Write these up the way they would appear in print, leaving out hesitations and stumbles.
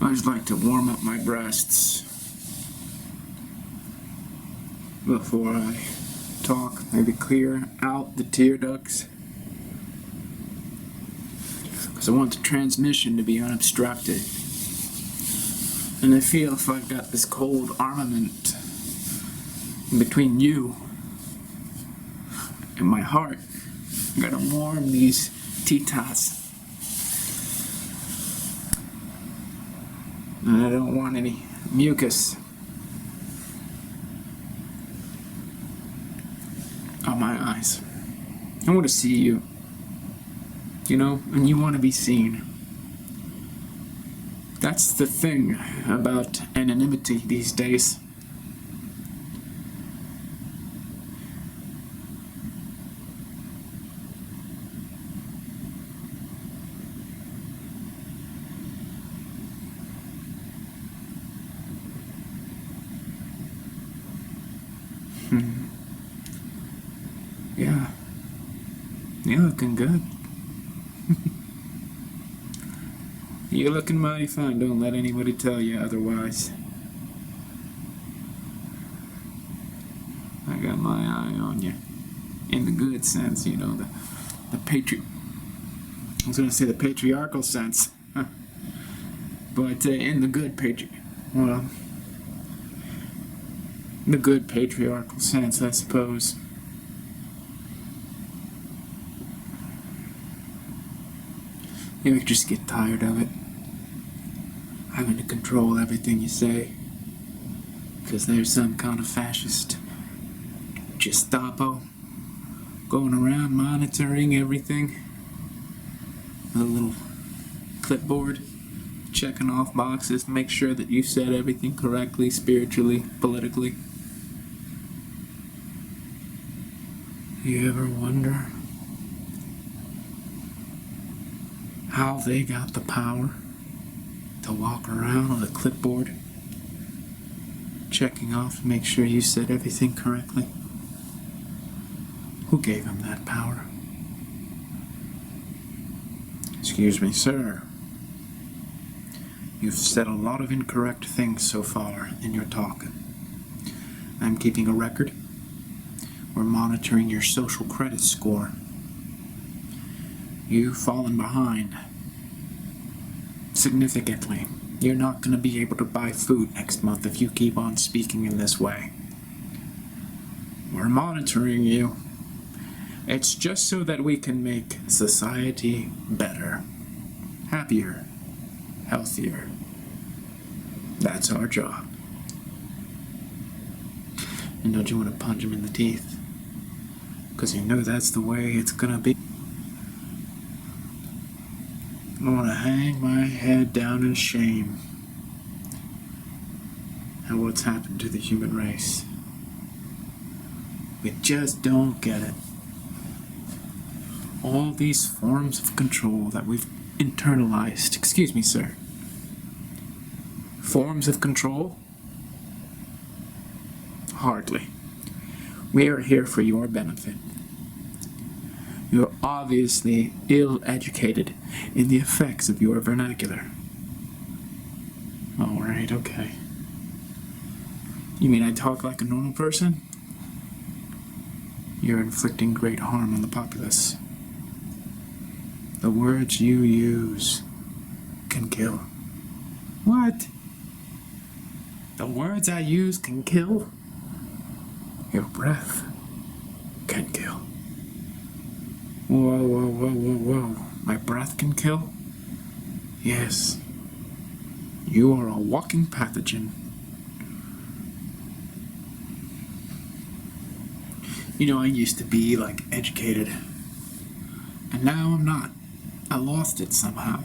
I just like to warm up my breasts before I talk, maybe clear out the tear ducts, because I want the transmission to be unobstructed. And I feel if I've got this cold armament in between you and my heart, I gotta warm these titas. And I don't want any mucus on my eyes. I want to see you, and you want to be seen. That's the thing about anonymity these days. Yeah. You're looking good. You're looking mighty fine. Don't let anybody tell you otherwise. I got my eye on you. In the good sense, the I was going to say the patriarchal sense. But in the good the good patriarchal sense, I suppose. You just get tired of it, having to control everything you say, because there's some kind of fascist Gestapo going around monitoring everything with a little clipboard, checking off boxes to make sure that you said everything correctly, spiritually, politically. You ever wonder how they got the power to walk around with a clipboard, checking off to make sure you said everything correctly? Who gave them that power? Excuse me, sir. You've said a lot of incorrect things so far in your talk. I'm keeping a record. We're monitoring your social credit score. You've fallen behind significantly. You're not going to be able to buy food next month if you keep on speaking in this way. We're monitoring you. It's just so that we can make society better, happier, healthier. That's our job. And don't you want to punch him in the teeth? Because you know that's the way it's going to be. I want to hang my head down in shame at what's happened to the human race. We just don't get it. All these forms of control that we've internalized. Excuse me, sir. Forms of control? Hardly. We are here for your benefit. You're obviously ill-educated in the effects of your vernacular. All right, okay. You mean I talk like a normal person? You're inflicting great harm on the populace. The words you use can kill. What? The words I use can kill? Your breath can kill. Whoa, whoa, whoa, whoa, whoa. My breath can kill? Yes. You are a walking pathogen. I used to be, educated. And now I'm not. I lost it somehow.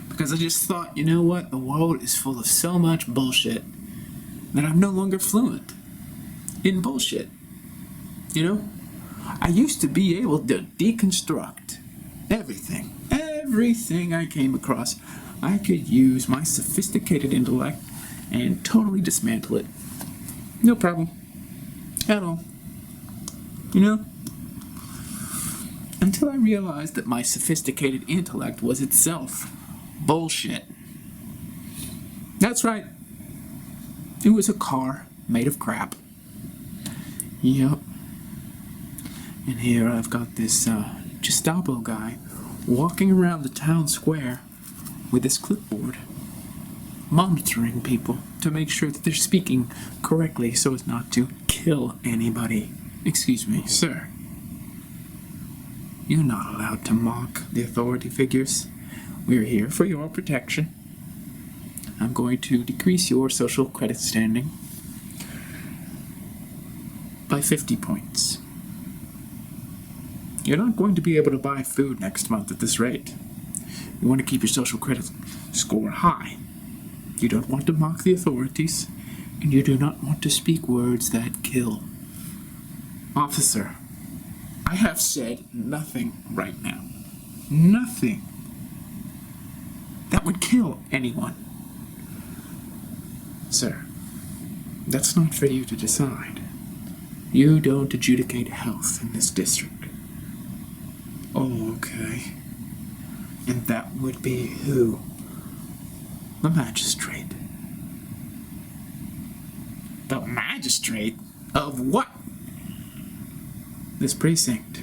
Because I just thought, what? The world is full of so much bullshit that I'm no longer fluent in bullshit. I used to be able to deconstruct everything I came across. I could use my sophisticated intellect and totally dismantle it. No problem. At all. Until I realized that my sophisticated intellect was itself bullshit. That's right. It was a car made of crap. Yep. And here I've got this Gestapo guy walking around the town square with his clipboard, monitoring people to make sure that they're speaking correctly so as not to kill anybody. Excuse me, sir. You're not allowed to mock the authority figures. We're here for your protection. I'm going to decrease your social credit standing by 50 points. You're not going to be able to buy food next month at this rate. You want to keep your social credit score high. You don't want to mock the authorities, and you do not want to speak words that kill. Officer, I have said nothing right now. Nothing that would kill anyone. Sir, that's not for you to decide. You don't adjudicate health in this district. Oh, okay. And that would be who? The magistrate. The magistrate? Of what? This precinct.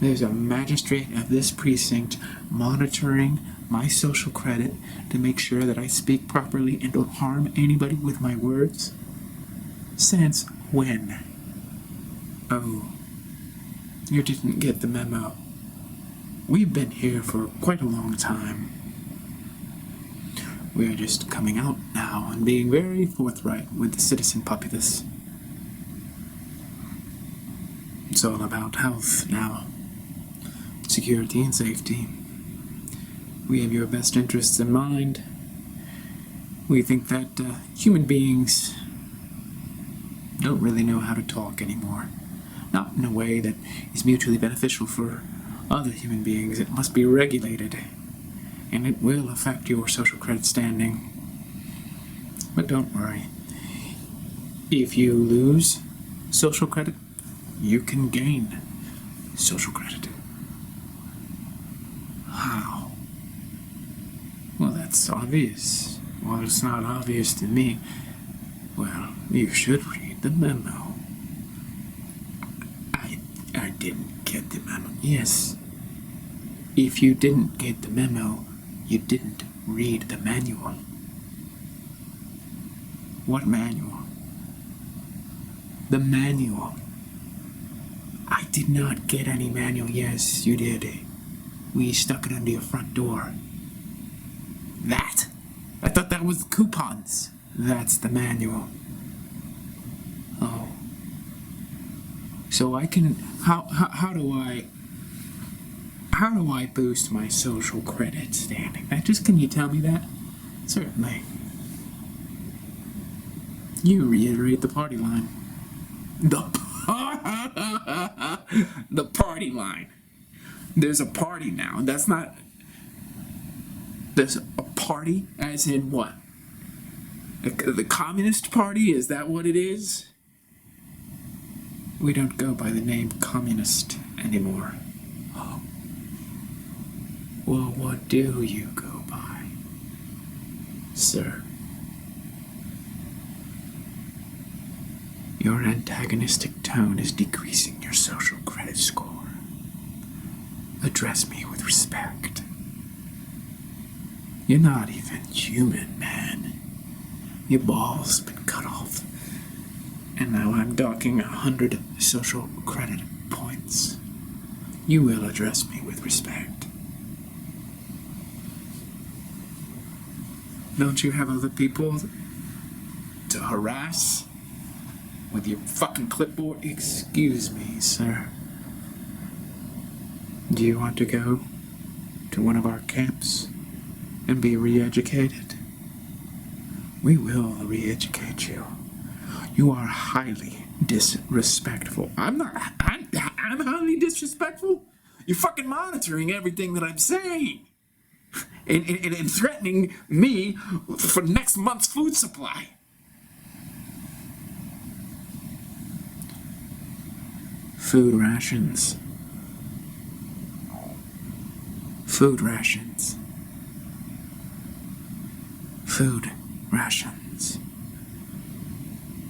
There's a magistrate of this precinct monitoring my social credit to make sure that I speak properly and don't harm anybody with my words? Since when? Oh, you didn't get the memo. We've been here for quite a long time. We're just coming out now and being very forthright with the citizen populace. It's all about health now. Security and safety. We have your best interests in mind. We think that human beings don't really know how to talk anymore. Not in a way that is mutually beneficial for other human beings. It must be regulated, and it will affect your social credit standing. But don't worry. If you lose social credit, you can gain social credit. How? Well, that's obvious. Well, it's not obvious to me. Well, you should read the memo. I didn't get the memo. Yes. If you didn't get the memo, you didn't read the manual. What manual? The manual. I did not get any manual. Yes, you did. We stuck it under your front door. That? I thought that was coupons. That's the manual. Oh. So I can... How do I boost my social credit standing? Can you tell me that? Certainly. You reiterate the party line. The party line. There's a party now. That's not... There's a party as in what? The Communist Party? Is that what it is? We don't go by the name Communist anymore. Oh. Well, what do you go by, sir? Your antagonistic tone is decreasing your social credit score. Address me with respect. You're not even human, man. Your ball's been cut off. And now I'm docking 100 social credit points. You will address me with respect. Don't you have other people to harass with your fucking clipboard? Excuse me, sir. Do you want to go to one of our camps and be re-educated? We will re-educate you. You are highly disrespectful. I'm highly disrespectful? You're fucking monitoring everything that I'm saying. And threatening me for next month's food supply. Food rations. Food rations. Food rations.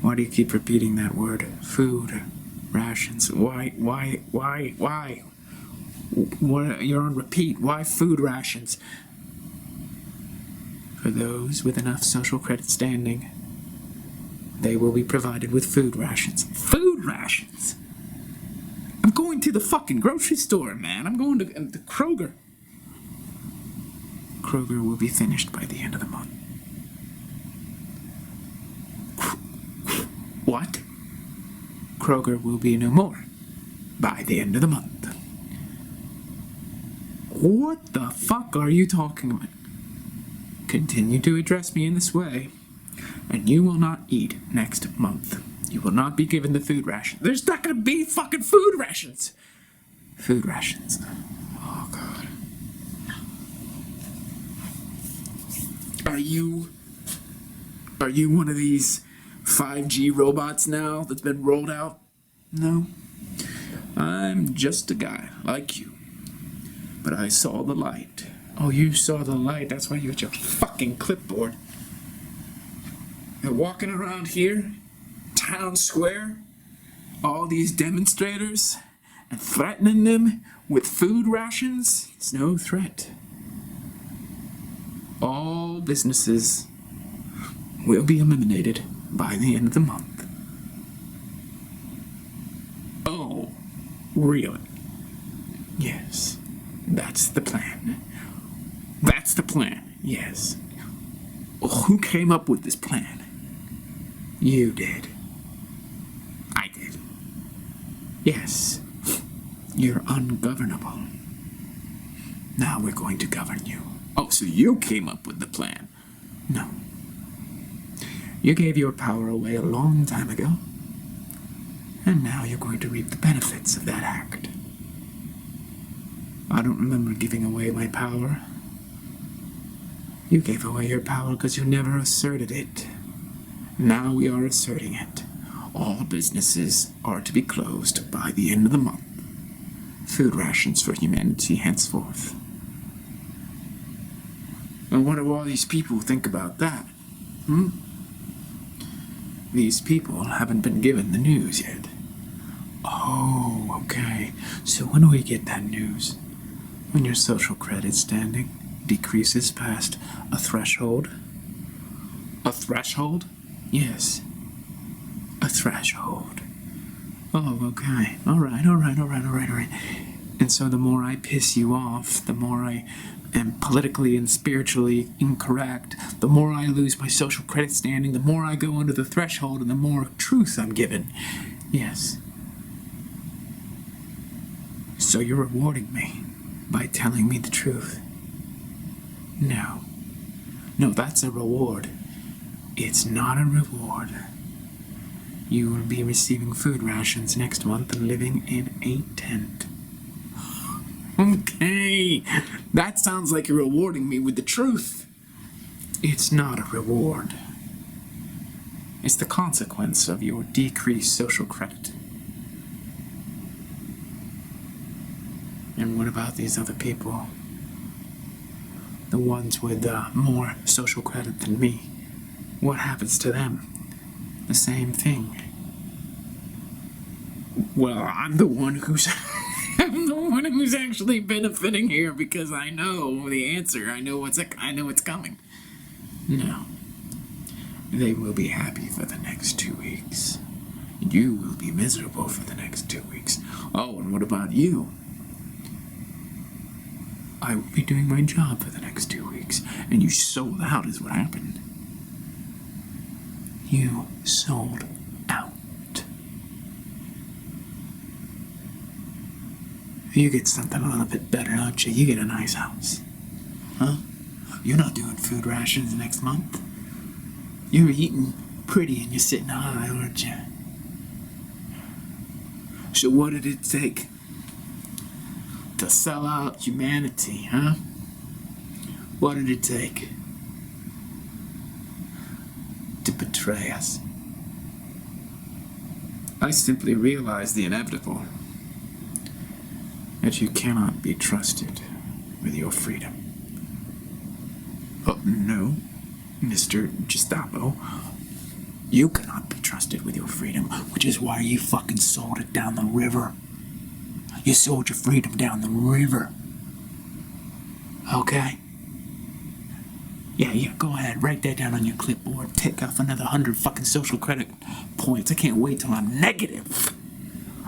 Why do you keep repeating that word? Food rations. Why? What, you're on repeat. Why food rations? For those with enough social credit standing, they will be provided with food rations. Food rations? I'm going to the fucking grocery store, man. I'm going to the Kroger. Kroger will be finished by the end of the month. What? Kroger will be no more by the end of the month. What the fuck are you talking about? Continue to address me in this way, and you will not eat next month. You will not be given the food ration. There's not gonna be fucking food rations. Food rations. Oh, God. Are you one of these 5G robots now that's been rolled out? No. I'm just a guy like you. But I saw the light. Oh, you saw the light. That's why you got your fucking clipboard. You're walking around here, town square, all these demonstrators, and threatening them with food rations. It's no threat. All businesses will be eliminated by the end of the month. Oh, really? Yes, that's the plan. That's the plan, yes. Oh, who came up with this plan? You did. I did. Yes. You're ungovernable. Now we're going to govern you. Oh, so you came up with the plan? No. You gave your power away a long time ago, and now you're going to reap the benefits of that act. I don't remember giving away my power. You gave away your power because you never asserted it. Now we are asserting it. All businesses are to be closed by the end of the month. Food rations for humanity henceforth. And what do all these people think about that? These people haven't been given the news yet. Oh, okay. So when do we get that news? When your social credit standing decreases past a threshold? A threshold? Yes. A threshold. Oh, okay. All right. And so the more I piss you off, the more I am politically and spiritually incorrect, the more I lose my social credit standing, the more I go under the threshold, and the more truth I'm given. Yes. So you're rewarding me by telling me the truth? No. No, that's a reward. It's not a reward. You will be receiving food rations next month and living in a tent. Okay, that sounds like you're rewarding me with the truth. It's not a reward. It's the consequence of your decreased social credit. And what about these other people? The ones with more social credit than me. What happens to them? The same thing. Well, I'm the one who's actually benefiting here because I know the answer. I know what's coming. No. They will be happy for the next 2 weeks. You will be miserable for the next 2 weeks. Oh, and what about you? I will be doing my job for the next 2 weeks, and you sold out is what happened. You sold out. You get something a little bit better, don't you? You get a nice house. Huh? You're not doing food rations next month. You're eating pretty and you're sitting high, aren't you? So what did it take to sell out humanity, huh? What did it take to betray us? I simply realized the inevitable, that you cannot be trusted with your freedom. No, Mr. Gestapo. You cannot be trusted with your freedom, which is why you fucking sold it down the river. You sold your freedom down the river. Okay? Yeah, go ahead. Write that down on your clipboard. Take off another 100 fucking social credit points. I can't wait till I'm negative.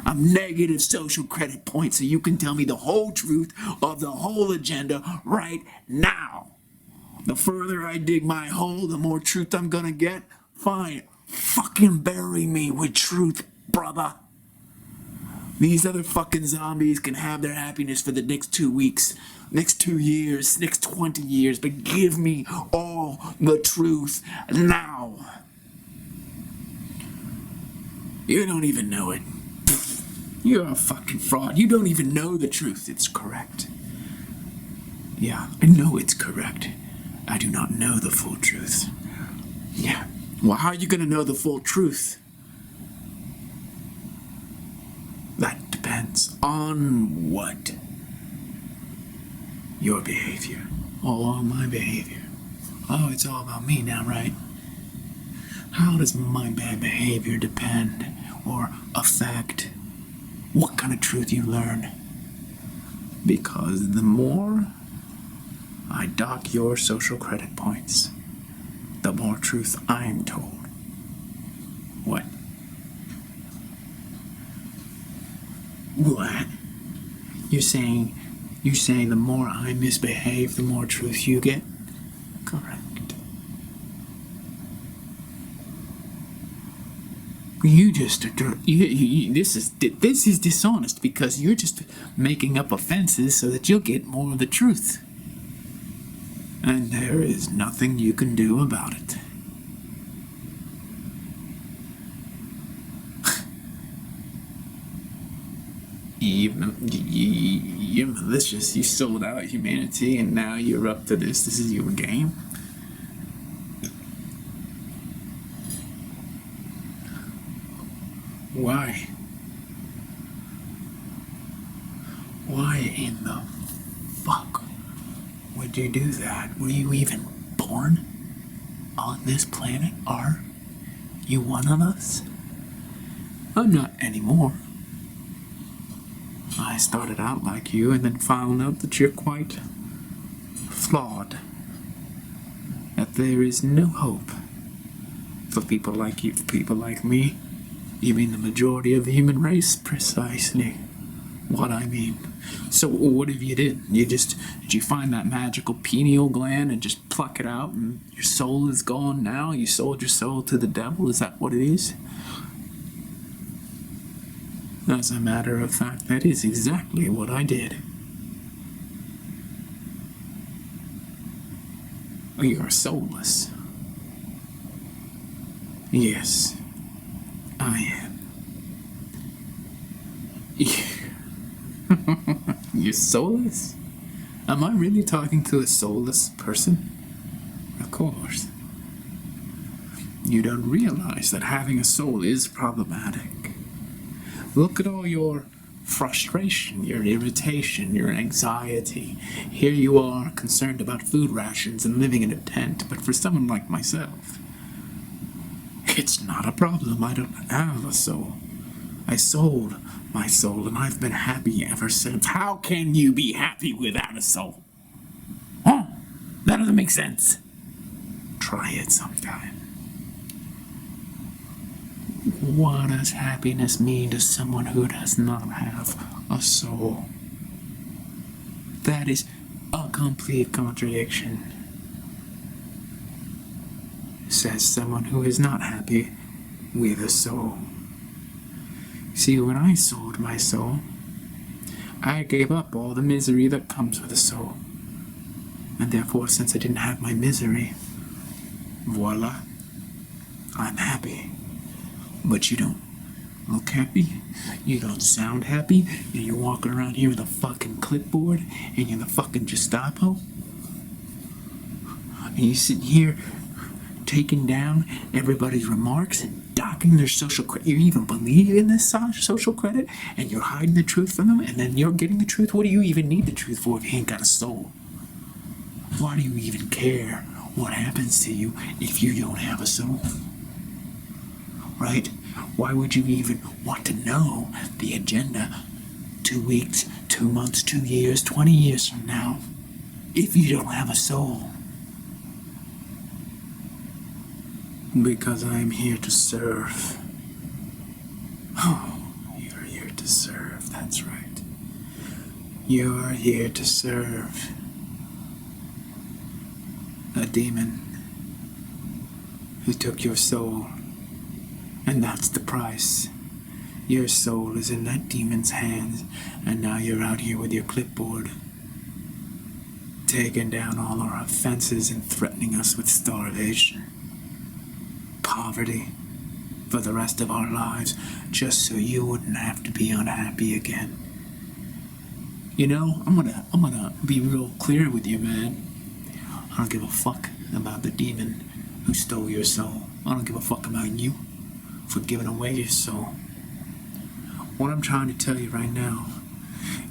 I'm negative social credit points so you can tell me the whole truth of the whole agenda right now. The further I dig my hole, the more truth I'm gonna get. Fine. Fucking bury me with truth, brother. These other fucking zombies can have their happiness for the next 2 weeks, next 2 years, next 20 years, but give me all the truth now. You don't even know it. You're a fucking fraud. You don't even know the truth. It's correct. Yeah, I know it's correct. I do not know the full truth. Yeah. Well, how are you going to know the full truth? That depends on what? Your behavior. Or my behavior. Oh, it's all about me now, right? How does my bad behavior depend or affect what kind of truth you learn? Because the more I dock your social credit points, the more truth I'm told. What? What? You're saying the more I misbehave, the more truth you get? Correct. This is dishonest because you're just making up offenses so that you'll get more of the truth. And there is nothing you can do about it. You're malicious. You sold out humanity and now you're up to this. This is your game. Why? Why in the fuck would you do that? Were you even born on this planet? Are you one of us? I'm not anymore. I started out like you and then found out that you're quite flawed. That there is no hope for people like you, for people like me. You mean the majority of the human race? Precisely what I mean. So what have you did? Did you find that magical pineal gland and just pluck it out and your soul is gone now? You sold your soul to the devil? Is that what it is? As a matter of fact, that is exactly what I did. You are soulless. Yes, I am. You're soulless? Am I really talking to a soulless person? Of course. You don't realize that having a soul is problematic. Look at all your frustration, your irritation, your anxiety. Here you are, concerned about food rations and living in a tent, but for someone like myself, it's not a problem. I don't have a soul. I sold my soul, and I've been happy ever since. How can you be happy without a soul? Huh? That doesn't make sense. Try it sometime. What does happiness mean to someone who does not have a soul? That is a complete contradiction. Says someone who is not happy with a soul. See, when I sold my soul, I gave up all the misery that comes with a soul. And therefore, since I didn't have my misery, voila, I'm happy. But you don't look happy, you don't sound happy, and you're walking around here with a fucking clipboard, and you're the fucking Gestapo. And you're sitting here taking down everybody's remarks and blocking their social credit. You even believe in this social credit, and you're hiding the truth from them, and then you're getting the truth. What do you even need the truth for if you ain't got a soul? Why do you even care what happens to you if you don't have a soul? Right? Why would you even want to know the agenda 2 weeks, 2 months, 2 years, 20 years from now if you don't have a soul? Because I am here to serve. Oh, you're here to serve, that's right. You're here to serve a demon who took your soul, and that's the price. Your soul is in that demon's hands, and now you're out here with your clipboard, taking down all our offenses and threatening us with starvation, poverty for the rest of our lives, just so you wouldn't have to be unhappy again. You know, I'm gonna be real clear with you, man. I don't give a fuck about the demon who stole your soul. I don't give a fuck about you for giving away your soul. What I'm trying to tell you right now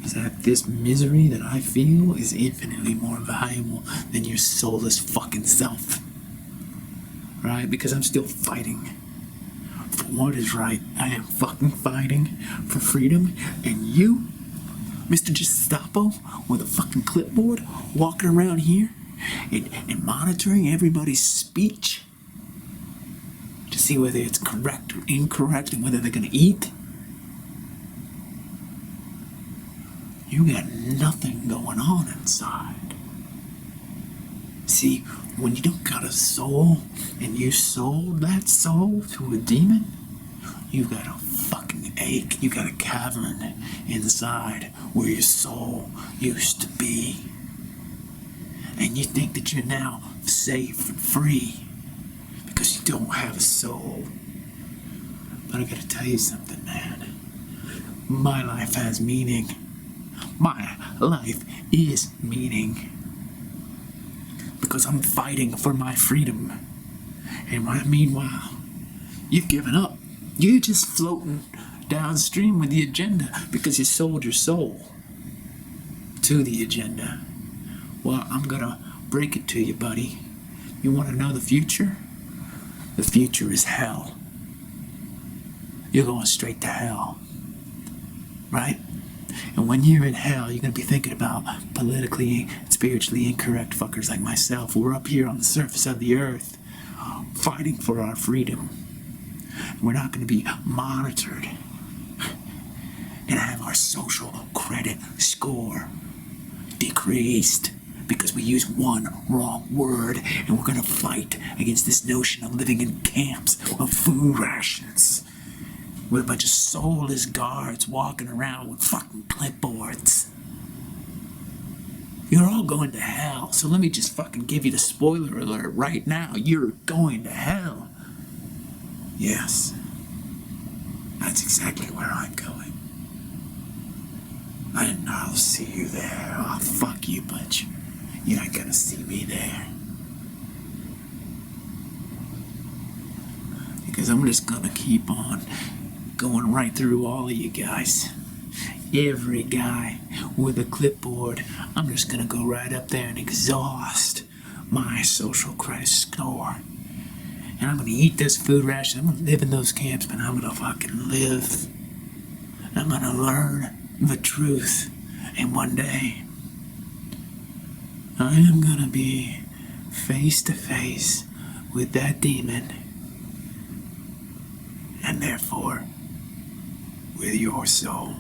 is that this misery that I feel is infinitely more valuable than your soulless fucking self. Right? Because I'm still fighting for what is right. I am fucking fighting for freedom, and you, Mr. Gestapo, with a fucking clipboard, walking around here and monitoring everybody's speech to see whether it's correct or incorrect and whether they're gonna eat. You got nothing going on inside. See, when you don't got a soul and you sold that soul to a demon, you got a fucking ache. You got a cavern inside where your soul used to be. And you think that you're now safe and free because you don't have a soul. But I gotta tell you something, man. My life has meaning. My life is meaning. Because I'm fighting for my freedom. And meanwhile, you've given up. You're just floating downstream with the agenda because you sold your soul to the agenda. Well, I'm gonna break it to you, buddy. You wanna know the future? The future is hell. You're going straight to hell. Right? And when you're in hell, you're gonna be thinking about politically and spiritually incorrect fuckers like myself. We're up here on the surface of the earth, fighting for our freedom. We're not gonna be monitored and have our social credit score decreased because we use one wrong word, and we're gonna fight against this notion of living in camps of food rations with a bunch of soulless guards walking around with fucking clipboards. You're all going to hell, so let me just fucking give you the spoiler alert right now. You're going to hell. Yes, that's exactly where I'm going. And I'll see you there. Oh, fuck you, but you ain't gonna see me there. Because I'm just gonna keep on going right through all of you guys. Every guy with a clipboard, I'm just gonna go right up there and exhaust my social credit score. And I'm gonna eat this food ration. I'm gonna live in those camps, but I'm gonna fucking live. I'm gonna learn the truth. And one day, I am gonna be face to face with that demon. And therefore, with your soul.